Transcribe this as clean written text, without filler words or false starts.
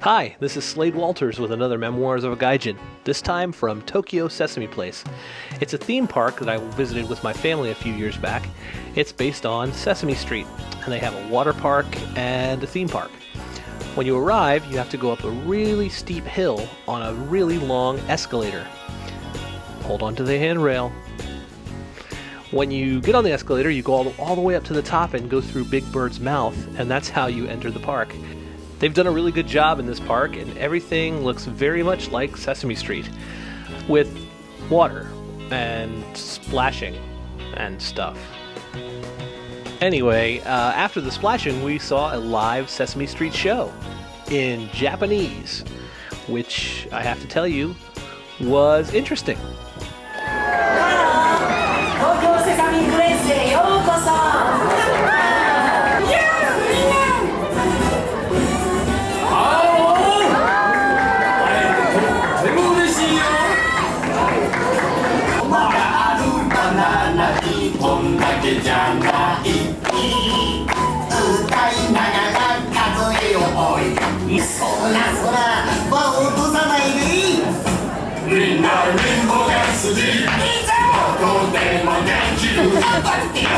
Hi, this is Slade Walters with another Memoirs of a Gaijin, this time from Tokyo Sesame Place. It's a theme park that I visited with my family a few years back. It's based on Sesame Street, and they have a water park and a theme park. When you arrive, you have to go up a really steep hill on a really long escalator. Hold on to the handrail. When you get on the escalator, you go all the way up to the top and go through Big Bird's mouth, and that's how you enter the park. They've done a really good job in this park, and everything looks very much like Sesame Street, with water and splashing and stuff. Anyway, after the splashing, we saw a live Sesame Street show in Japanese, which I have to tell you was interesting. Tokyo Sesame Place へようこそ。こんだけじゃない歌いながら数えよおいそらそら場を落とさないでみんなリンゴが好きどこでもできる頑張ってよ